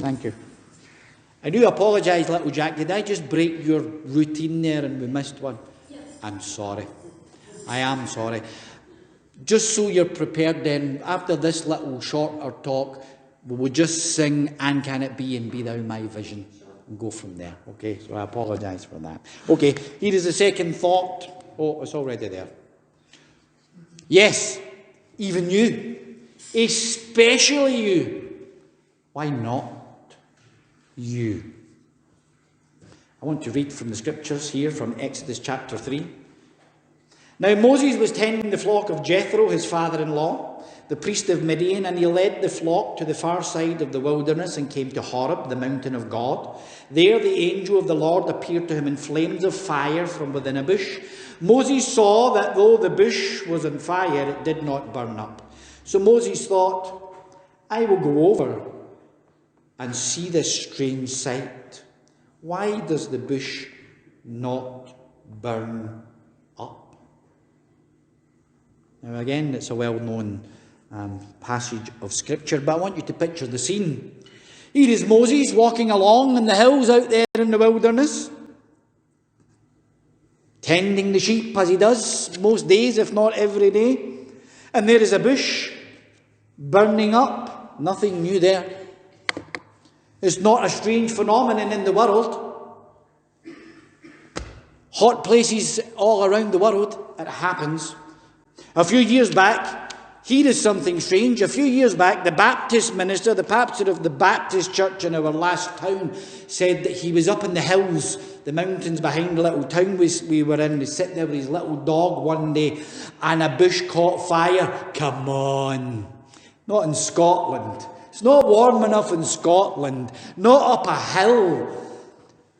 Thank you. I do apologise, little Jack. Did I just break your routine there and we missed one? Yes. I'm sorry. I am sorry. Just so you're prepared then, after this little shorter talk, we will just sing "And Can It Be" and "Be Thou My Vision" and go from there. Okay, so I apologise for that. Okay, here is the second thought. Oh, it's already there. Yes, even you, especially you. Why not you? I want to read from the scriptures here from Exodus chapter 3. Now Moses was tending the flock of Jethro, his father-in-law, the priest of Midian, and he led the flock to the far side of the wilderness and came to Horeb, the mountain of God. There the angel of the Lord appeared to him in flames of fire from within a bush. Moses saw that though the bush was on fire, it did not burn up. So Moses thought, I will go over and see this strange sight. Why does the bush not burn up? Now again, it's a well-known passage of scripture, but I want you to picture the scene. Here is Moses walking along in the hills out there in the wilderness, tending the sheep as he does most days, if not every day. And there is a bush burning up. Nothing new there. It's not a strange phenomenon in the world. Hot places all around the world, it happens. A few years back, here is something strange. A few years back, the Baptist minister, the pastor of the Baptist church in our last town, said that he was up in the hills, the mountains behind the little town we were in. He was sitting there with his little dog one day, and a bush caught fire. Come on. Not in Scotland. It's not warm enough in Scotland. Not up a hill.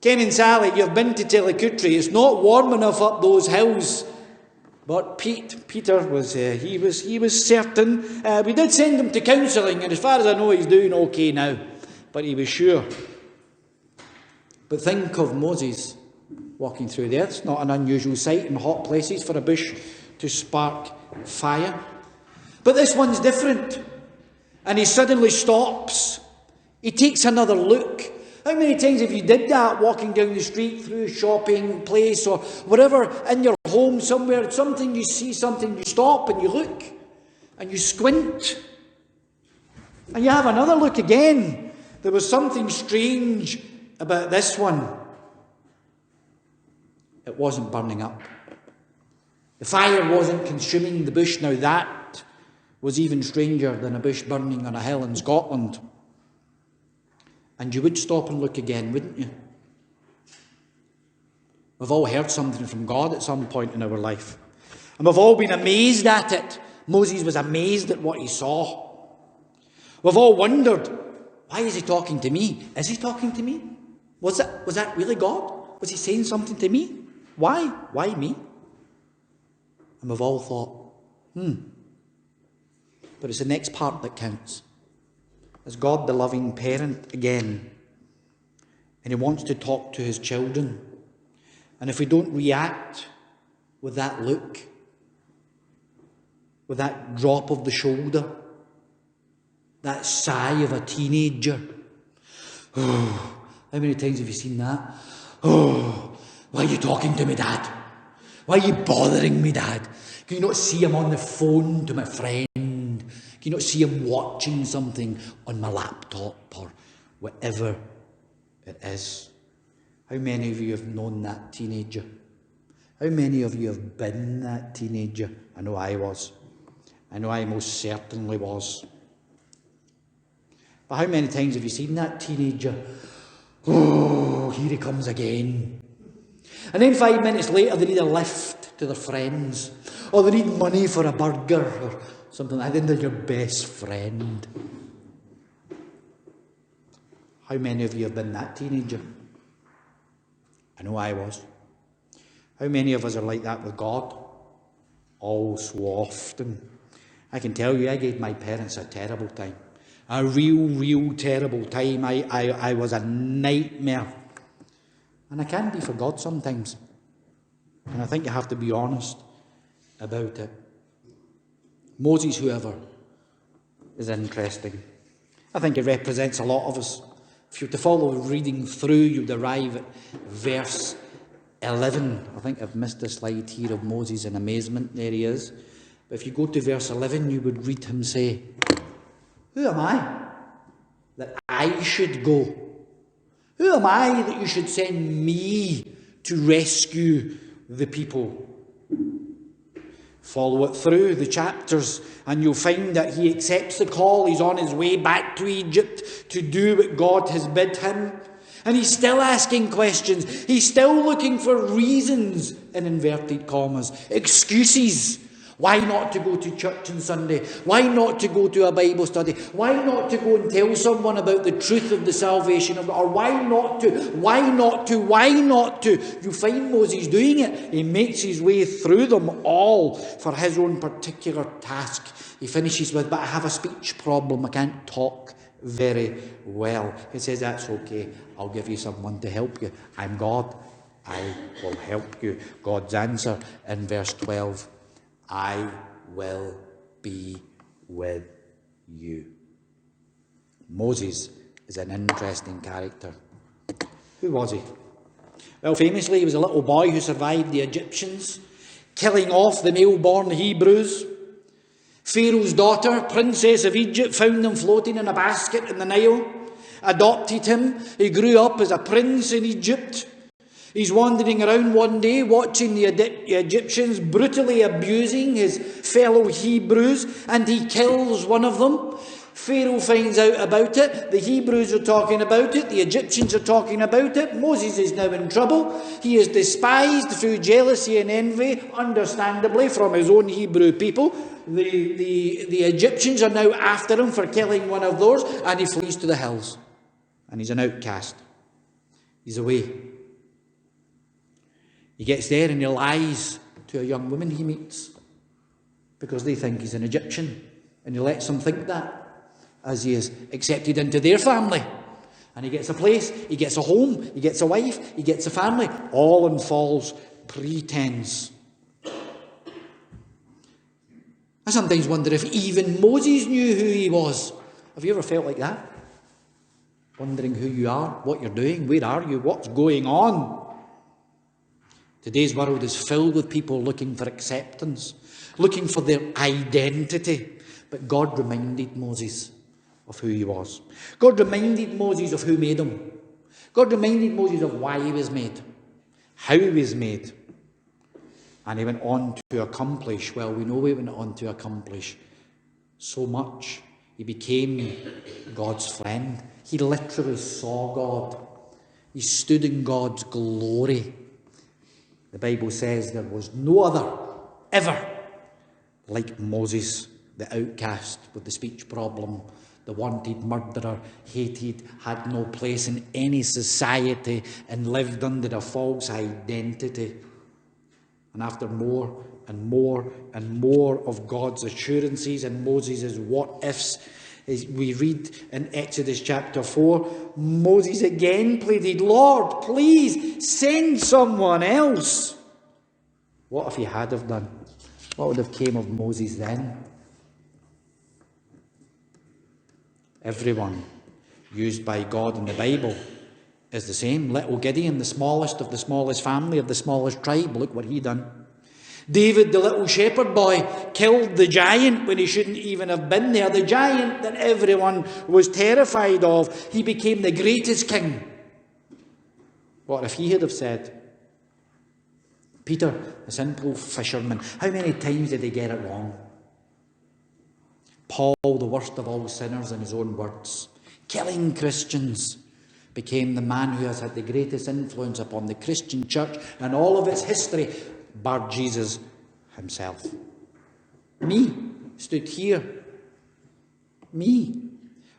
Ken and Sally, you've been to Tillicoultry. It's not warm enough up those hills. But Peter was certain. We did send him to counselling, and as far as I know, he's doing okay now. But he was sure. But think of Moses walking through there. It's not an unusual sight in hot places for a bush to spark fire. But this one's different. And he suddenly stops. He takes another look. How many times have you did that, walking down the street, through a shopping place or whatever, in your home somewhere, something you see, something you stop and you look and you squint and you have another look again. There was something strange about this one. It wasn't burning up. The fire wasn't consuming the bush. Now that was even stranger than a bush burning on a hill in Scotland. And you would stop and look again, wouldn't you? We've all heard something from God at some point in our life. And we've all been amazed at it. Moses was amazed at what he saw. We've all wondered, why is he talking to me? Is he talking to me? Was that really God? Was he saying something to me? Why? Why me? And we've all thought, But it's the next part that counts. Is God the loving parent again? And he wants to talk to his children. And if we don't react with that look, with that drop of the shoulder, that sigh of a teenager, how many times have you seen that? Why are you talking to me, Dad? Why are you bothering me, Dad? Can you not see I'm on the phone to my friend? Can you not see him watching something on my laptop or whatever it is? How many of you have known that teenager? How many of you have been that teenager? I know I was. I know I most certainly was. But how many times have you seen that teenager? Oh, here he comes again. And then 5 minutes later they need a lift to their friends. Or they need money for a burger or something like that. Then they're your best friend. How many of you have been that teenager? I know I was. How many of us are like that with God? All so often. I can tell you, I gave my parents a terrible time. A real terrible time. I was a nightmare. And I can be for God sometimes. And I think you have to be honest about it. Moses, however, is interesting. I think it represents a lot of us. If you were to follow reading through, you'd arrive at verse 11. I think I've missed a slide here of Moses in amazement. There he is. But if you go to verse 11, you would read him say, "Who am I that I should go? Who am I that you should send me to rescue the people?" Follow it through the chapters and you'll find that he accepts the call. He's on his way back to Egypt to do what God has bid him. And he's still asking questions. He's still looking for reasons, in inverted commas, excuses. Why not to go to church on Sunday? Why not to go to a Bible study? Why not to go and tell someone about the truth of the salvation of God? Or why not to? Why not to? Why not to? You find Moses doing it. He makes his way through them all for his own particular task. He finishes with, "But I have a speech problem. I can't talk very well." He says, "That's okay. I'll give you someone to help you. I'm God. I will help you." God's answer in verse 12. "I will be with you." Moses is an interesting character. Who was he? Well, famously, he was a little boy who survived the Egyptians, killing off the male-born Hebrews. Pharaoh's daughter, princess of Egypt, found him floating in a basket in the Nile, adopted him. He grew up as a prince in Egypt. He's wandering around one day watching the Egyptians brutally abusing his fellow Hebrews, and he kills one of them. Pharaoh finds out about it. The Hebrews are talking about it. The Egyptians are talking about it. Moses is now in trouble. He is despised through jealousy and envy, understandably, from his own Hebrew people. The Egyptians are now after him for killing one of those, and he flees to the hills. And he's an outcast. He's away. He gets there and he lies to a young woman he meets because they think he's an Egyptian. And he lets them think that as he is accepted into their family. And he gets a place, he gets a home, he gets a wife, he gets a family, all in false pretense. I sometimes wonder if even Moses knew who he was. Have you ever felt like that? Wondering who you are, what you're doing, where are you, what's going on? Today's world is filled with people looking for acceptance, looking for their identity. But God reminded Moses of who he was. God reminded Moses of who made him. God reminded Moses of why he was made, how he was made. And he went on to accomplish, well, we know he went on to accomplish so much. He became God's friend. He literally saw God. He stood in God's glory. The Bible says there was no other, ever, like Moses, the outcast with the speech problem, the wanted murderer, hated, had no place in any society and lived under a false identity. And after more and more and more of God's assurances and Moses' what-ifs, as we read in Exodus chapter 4, Moses again pleaded, "Lord, please send someone else." What if he had have done? What would have came of Moses then? Everyone used by God in the Bible is the same. Little Gideon, the smallest of the smallest family of the smallest tribe, look what he done. David, the little shepherd boy, killed the giant when he shouldn't even have been there. The giant that everyone was terrified of. He became the greatest king. What if he had have said? Peter, a simple fisherman, how many times did he get it wrong? Paul, the worst of all sinners, in his own words, killing Christians, became the man who has had the greatest influence upon the Christian church and all of its history, bar Jesus himself. Me stood here. Me,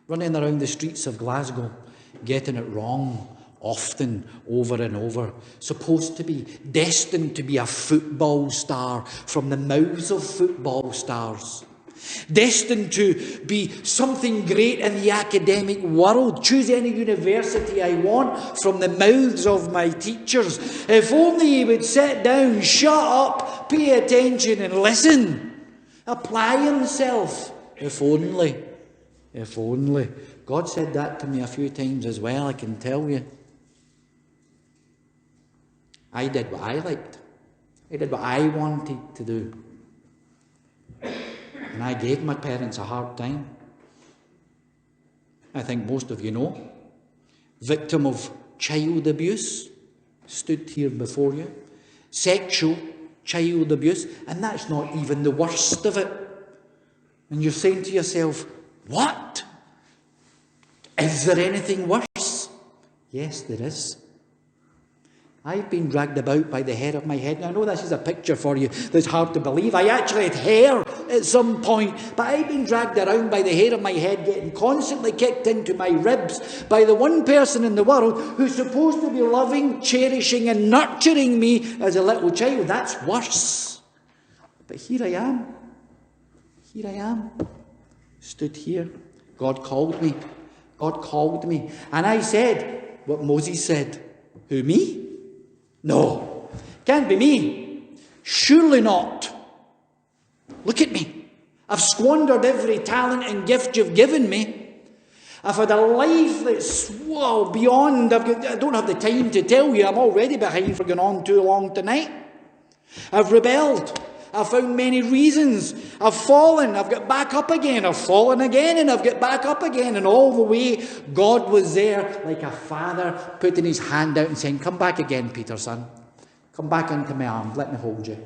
running around the streets of Glasgow, getting it wrong, often, over and over. Supposed to be, destined to be a football star from the mouths of football stars. Destined to be something great in the academic world. Choose any university I want from the mouths of my teachers. If only he would sit down, shut up, pay attention and listen. Apply himself. If only. If only. God said that to me a few times as well, I can tell you. I did what I liked. I did what I wanted to do. And I gave my parents a hard time. I think most of you know. Victim of child abuse, stood here before you. Sexual child abuse, and that's not even the worst of it. And you're saying to yourself, what? Is there anything worse? Yes, there is. I've been dragged about by the hair of my head. Now, I know this is a picture for you that's hard to believe. I actually had hair at some point, but I've been dragged around by the hair of my head, getting constantly kicked into my ribs by the one person in the world who's supposed to be loving, cherishing and nurturing me as a little child. That's worse. But here I am. Here I am. Stood here. God called me. God called me. And I said what Moses said. Who, me? No, can't be me. Surely not. Look at me. I've squandered every talent and gift you've given me. I've had a life that's beyond. I don't have the time to tell you. I'm already behind for going on too long tonight. I've rebelled. I've found many reasons. I've fallen. I've got back up again. I've fallen again and I've got back up again. And all the way, God was there like a father putting his hand out and saying, come back again, Peter, son. Come back into my arms. Let me hold you.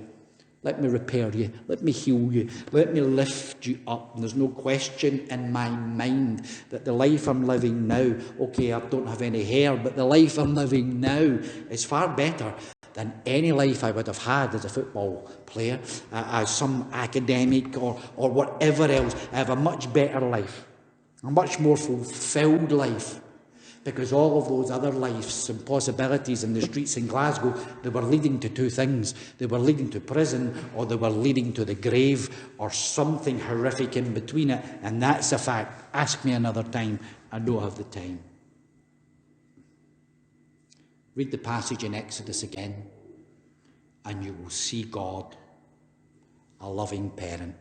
Let me repair you. Let me heal you. Let me lift you up. And there's no question in my mind that the life I'm living now, okay, I don't have any hair, but the life I'm living now is far better than any life I would have had as a football player, as some academic or whatever else. I have a much better life, a much more fulfilled life, because all of those other lives and possibilities in the streets in Glasgow, they were leading to two things. They were leading to prison, or they were leading to the grave, or something horrific in between it, and that's a fact. Ask me another time. I don't have the time. Read the passage in Exodus again, and you will see God, a loving parent.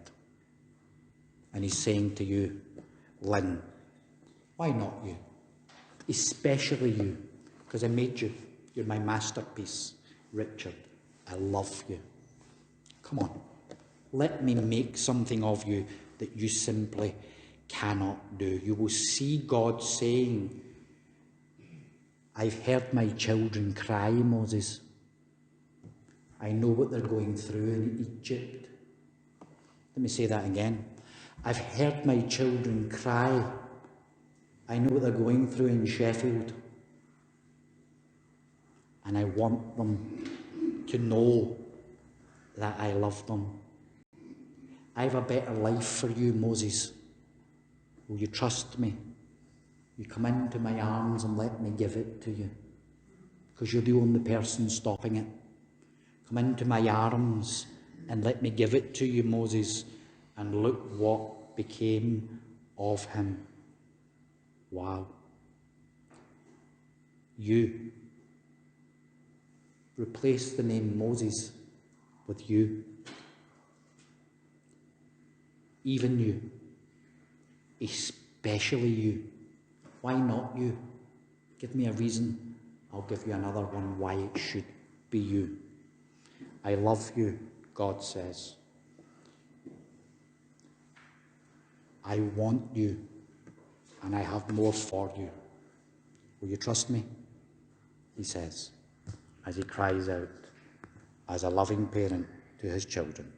And he's saying to you, Lynn, why not you? Especially you, because I made you. You're my masterpiece. Richard, I love you. Come on, let me make something of you that you simply cannot do. You will see God saying, I've heard my children cry, Moses. I know what they're going through in Egypt. Let me say that again. I've heard my children cry. I know what they're going through in Sheffield. And I want them to know that I love them. I have a better life for you, Moses. Will you trust me? You come into my arms and let me give it to you, because you're the only person stopping it. Come into my arms and let me give it to you, Moses, and look what became of him. Wow. You. Replace the name Moses with you. Even you. Especially you. Why not you? Give me a reason. I'll give you another one why it should be you. I love you, God says. I want you, and I have more for you. Will you trust me? He says, as he cries out as a loving parent to his children.